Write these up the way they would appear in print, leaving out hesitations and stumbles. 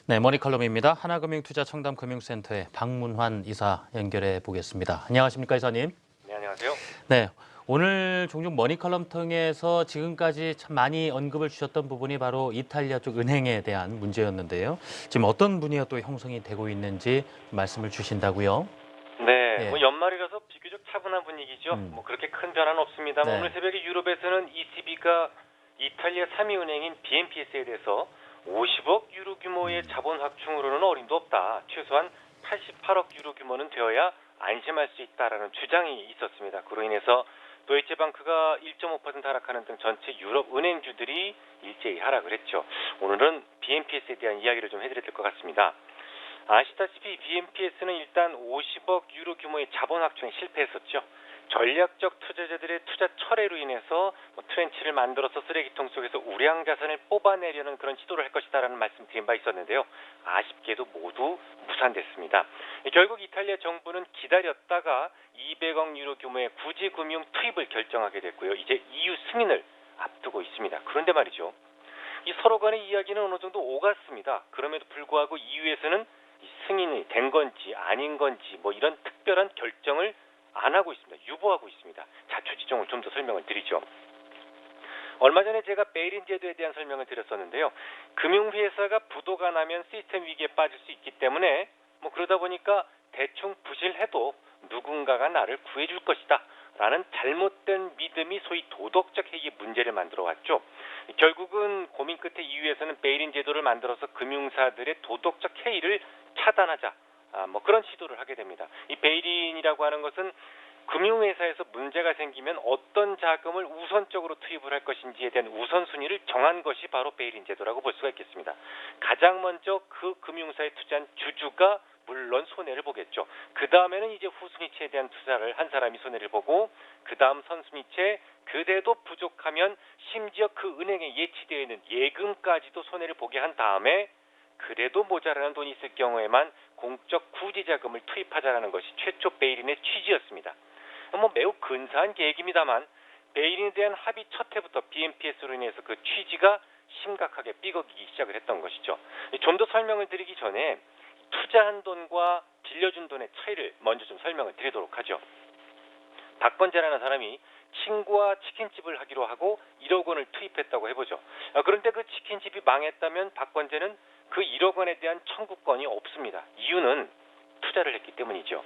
네, 머니컬럼입니다. 하나금융투자청담금융센터의 박문환 이사 연결해 보겠습니다. 안녕하십니까, 이사님? 네, 안녕하세요. 네, 오늘 종종 머니컬럼 통해서 지금까지 참 많이 언급을 주셨던 부분이 바로 이탈리아 쪽 은행에 대한 문제였는데요. 지금 어떤 분위기가 또 형성이 되고 있는지 말씀을 주신다고요? 네, 예. 연말이라서 비교적 차분한 분위기죠. 그렇게 큰 변화는 없습니다만 네. 오늘 새벽에 유럽에서는 ECB가 이탈리아 3위 은행인 BNPS에 대해서 50억 유로 규모의 자본 확충으로는 어림도 없다. 최소한 88억 유로 규모는 되어야 안심할 수 있다라는 주장이 있었습니다. 그로 인해서 도이체방크가 1.5% 하락하는 등 전체 유럽 은행주들이 일제히 하락을 했죠. 오늘은 BNPS에 대한 이야기를 좀 해드려야 될 것 같습니다. 아시다시피 BNPS는 일단 50억 유로 규모의 자본 확충에 실패했었죠. 전략적 투자자들의 투자 철회로 인해서 트렌치를 만들어서 쓰레기통 속에서 우량 자산을 뽑아내려는 그런 시도를 할 것이다라는 말씀 드린 바 있었는데요. 아쉽게도 모두 무산됐습니다. 결국 이탈리아 정부는 기다렸다가 200억 유로 규모의 구제금융 투입을 결정하게 됐고요. 이제 EU 승인을 앞두고 있습니다. 그런데 말이죠. 이 서로 간의 이야기는 어느 정도 오갔습니다. 그럼에도 불구하고 EU에서는 승인이 된 건지 아닌 건지 이런 특별한 결정을 안 하고 있습니다. 유보하고 있습니다. 자초지종을 좀 더 설명을 드리죠. 얼마 전에 제가 베일인 제도에 대한 설명을 드렸었는데요. 금융회사가 부도가 나면 시스템 위기에 빠질 수 있기 때문에 그러다 보니까 대충 부실해도 누군가가 나를 구해줄 것이다 라는 잘못된 믿음이 소위 도덕적 해이의 문제를 만들어 왔죠. 결국은 고민 끝에 EU에서는 베일인 제도를 만들어서 금융사들의 도덕적 해이를 차단하자 그런 시도를 하게 됩니다. 이 베일인이라고 하는 것은 금융회사에서 문제가 생기면 어떤 자금을 우선적으로 투입을 할 것인지에 대한 우선순위를 정한 것이 바로 베일인 제도라고 볼 수가 있겠습니다. 가장 먼저 그 금융사에 투자한 주주가 물론 손해를 보겠죠. 그 다음에는 이제 후순위채에 대한 투자를 한 사람이 손해를 보고 그 다음 선순위채 그래도 부족하면 심지어 그 은행에 예치되어 있는 예금까지도 손해를 보게 한 다음에 그래도 모자라는 돈이 있을 경우에만 공적 구제자금을 투입하자라는 것이 최초 베일인의 취지였습니다. 매우 근사한 계획입니다만 베일인에 대한 합의 첫 해부터 BNPS로 인해서 그 취지가 심각하게 삐걱이기 시작을 했던 것이죠. 좀 더 설명을 드리기 전에 투자한 돈과 빌려준 돈의 차이를 먼저 좀 설명을 드리도록 하죠. 박건재라는 사람이 친구와 치킨집을 하기로 하고 1억 원을 투입했다고 해보죠. 그런데 그 치킨집이 망했다면 박건재는 그 1억 원에 대한 청구권이 없습니다. 이유는 투자를 했기 때문이죠.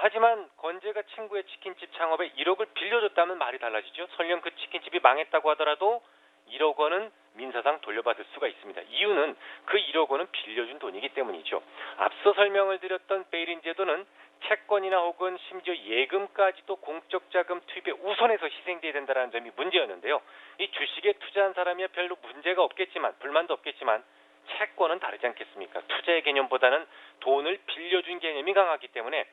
하지만 건재가 친구의 치킨집 창업에 1억을 빌려줬다면 말이 달라지죠. 설령 그 치킨집이 망했다고 하더라도 1억 원은 민사상 돌려받을 수가 있습니다. 이유는 그 1억 원은 빌려준 돈이기 때문이죠. 앞서 설명을 드렸던 베일인 제도는 채권이나 혹은 심지어 예금까지도 공적 자금 투입에 우선해서 희생돼야 된다는 점이 문제였는데요. 이 주식에 투자한 사람이야 별로 문제가 없겠지만 불만도 없겠지만 채권은 다르지 않겠습니까? 투자의 개념보다는 돈을 빌려준 개념이 강하기 때문에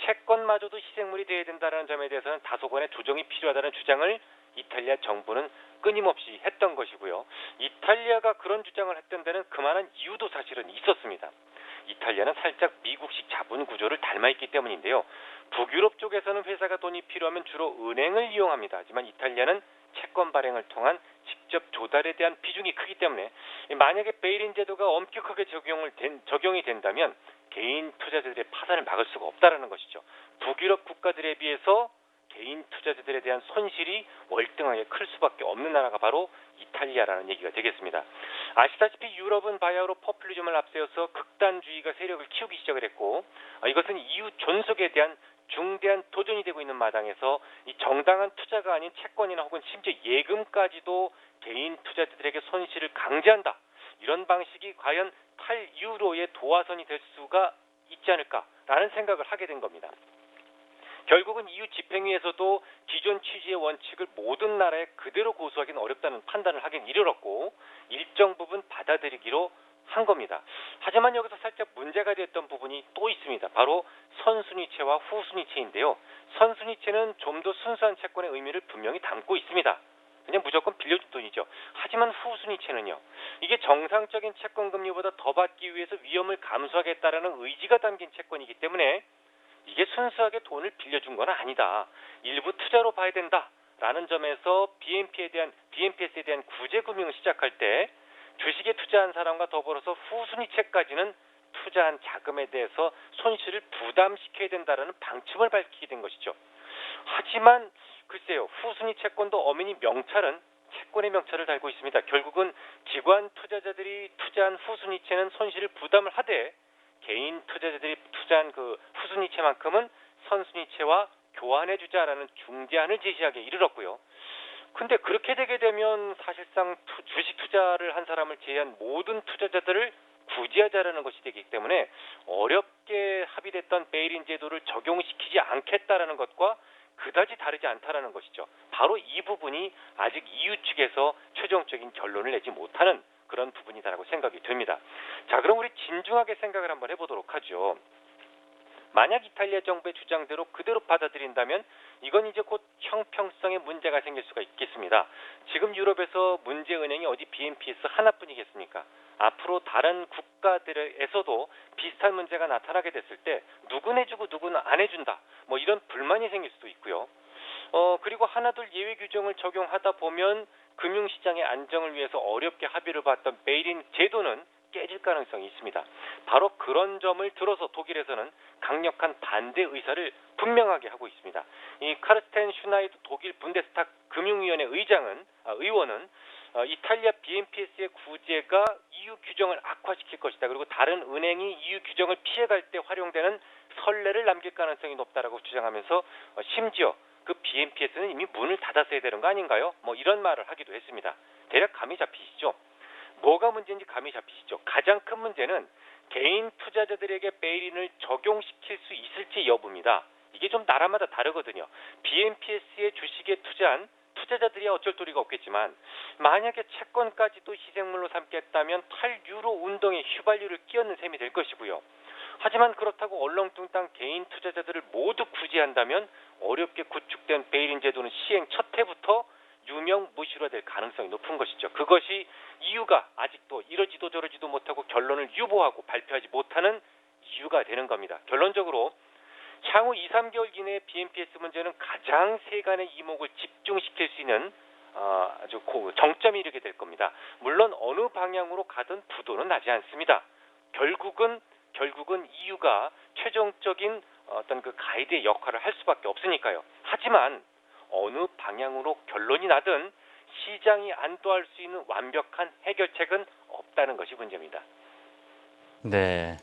채권마저도 희생물이 되어야 된다는 점에 대해서는 다소간의 조정이 필요하다는 주장을 이탈리아 정부는 끊임없이 했던 것이고요. 이탈리아가 그런 주장을 했던 데는 그만한 이유도 사실은 있었습니다. 이탈리아는 살짝 미국식 자본 구조를 닮아있기 때문인데요. 북유럽 쪽에서는 회사가 돈이 필요하면 주로 은행을 이용합니다. 하지만 이탈리아는 채권 발행을 통한 직접 조달에 대한 비중이 크기 때문에 만약에 베일인 제도가 엄격하게 적용이 된다면 개인 투자자들의 파산을 막을 수가 없다는 것이죠. 북유럽 국가들에 비해서 개인 투자자들에 대한 손실이 월등하게 클 수밖에 없는 나라가 바로 이탈리아라는 얘기가 되겠습니다. 아시다시피 유럽은 바야흐로 포퓰리즘을 앞세워서 극단주의가 세력을 키우기 시작을 했고 이것은 EU 존속에 대한 중대한 도전이 되고 있는 마당에서 이 정당한 투자가 아닌 채권이나 혹은 심지어 예금까지도 개인 투자자들에게 손실을 강제한다. 이런 방식이 과연 탈유로의 도화선이 될 수가 있지 않을까라는 생각을 하게 된 겁니다. 결국은 EU 집행위에서도 기존 취지의 원칙을 모든 나라에 그대로 고수하기는 어렵다는 판단을 하긴 이르렀고 일정 부분 받아들이기로 한 겁니다. 하지만 여기서 살짝 문제가 됐던 부분이 또 있습니다. 바로 선순위채와 후순위채인데요. 선순위채는 좀 더 순수한 채권의 의미를 분명히 담고 있습니다. 그냥 무조건 빌려준 돈이죠. 하지만 후순위채는요. 이게 정상적인 채권 금리보다 더 받기 위해서 위험을 감수하겠다라는 의지가 담긴 채권이기 때문에 이게 순수하게 돈을 빌려준 건 아니다. 일부 투자로 봐야 된다라는 점에서 BNPS에 대한 구제금융을 시작할 때 주식에 투자한 사람과 더불어서 후순위채까지는 투자한 자금에 대해서 손실을 부담시켜야 된다라는 방침을 밝히게 된 것이죠. 하지만 글쎄요, 후순위 채권도 엄연히 명찰은 채권의 명찰을 달고 있습니다. 결국은 기관 투자자들이 투자한 후순위채는 손실을 부담을 하되 개인 투자자들이 투자한 그 후순위채만큼은 선순위채와 교환해주자라는 중재안을 제시하기에 이르렀고요. 근데 그렇게 되게 되면 사실상 주식 투자를 한 사람을 제외한 모든 투자자들을 구제하자라는 것이 되기 때문에 어렵게 합의됐던 베일인 제도를 적용시키지 않겠다라는 것과 그다지 다르지 않다라는 것이죠. 바로 이 부분이 아직 EU 측에서 최종적인 결론을 내지 못하는 그런 부분이다라고 생각이 됩니다. 자, 그럼 우리 진중하게 생각을 한번 해보도록 하죠. 만약 이탈리아 정부의 주장대로 그대로 받아들인다면 이건 이제 곧 형평성에 문제가 생길 수가 있겠습니다. 지금 유럽에서 문제은행이 어디 BNPS 하나뿐이겠습니까? 앞으로 다른 국가들에서도 비슷한 문제가 나타나게 됐을 때 누구 내주고 누구는 안 해준다. 뭐 이런 불만이 생길 수도 있고요. 그리고 하나둘 예외 규정을 적용하다 보면 금융시장의 안정을 위해서 어렵게 합의를 봤던 베일인 제도는 깨질 가능성이 있습니다. 바로 그런 점을 들어서 독일에서는 강력한 반대 의사를 분명하게 하고 있습니다. 이 카르스텐 슈나이드 독일 분데스탁 금융위원회 의원은 이탈리아 BNPS의 구제가 EU 규정을 악화시킬 것이다. 그리고 다른 은행이 EU 규정을 피해갈 때 활용되는 선례를 남길 가능성이 높다라고 주장하면서 심지어 그 BNPS는 이미 문을 닫았어야 되는 거 아닌가요? 뭐 이런 말을 하기도 했습니다. 대략 감이 잡히시죠? 뭐가 문제인지 감이 잡히시죠? 가장 큰 문제는 개인 투자자들에게 베일인을 적용시킬 수 있을지 여부입니다. 이게 좀 나라마다 다르거든요. BNPS의 주식에 투자한 투자자들이야 어쩔 도리가 없겠지만 만약에 채권까지도 희생물로 삼겠다면 탈유로 운동에 휘발유를 끼얹는 셈이 될 것이고요. 하지만 그렇다고 얼렁뚱땅 개인 투자자들을 모두 구제한다면 어렵게 구축된 베일인 제도는 시행 첫 해부터 유명무실화될 가능성이 높은 것이죠. 그것이 EU가 아직도 이러지도 저러지도 못하고 결론을 유보하고 발표하지 못하는 이유가 되는 겁니다. 결론적으로 향후 2, 3개월 이내에 BNPS 문제는 가장 세간의 이목을 집중시킬 수 있는 아주 정점이 이르게 될 겁니다. 물론 어느 방향으로 가든 부도는 나지 않습니다. 결국은 EU가 최종적인 어떤 그 가이드의 역할을 할 수밖에 없으니까요. 하지만 어느 방향으로 결론이 나든 시장이 안도할 수 있는 완벽한 해결책은 없다는 것이 문제입니다. 네,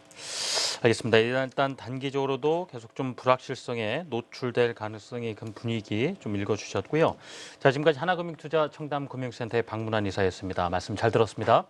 알겠습니다. 일단 단기적으로도 계속 좀 불확실성에 노출될 가능성이 큰 분위기 좀 읽어주셨고요. 자, 지금까지 하나금융투자청담금융센터의 박문환 이사였습니다. 말씀 잘 들었습니다.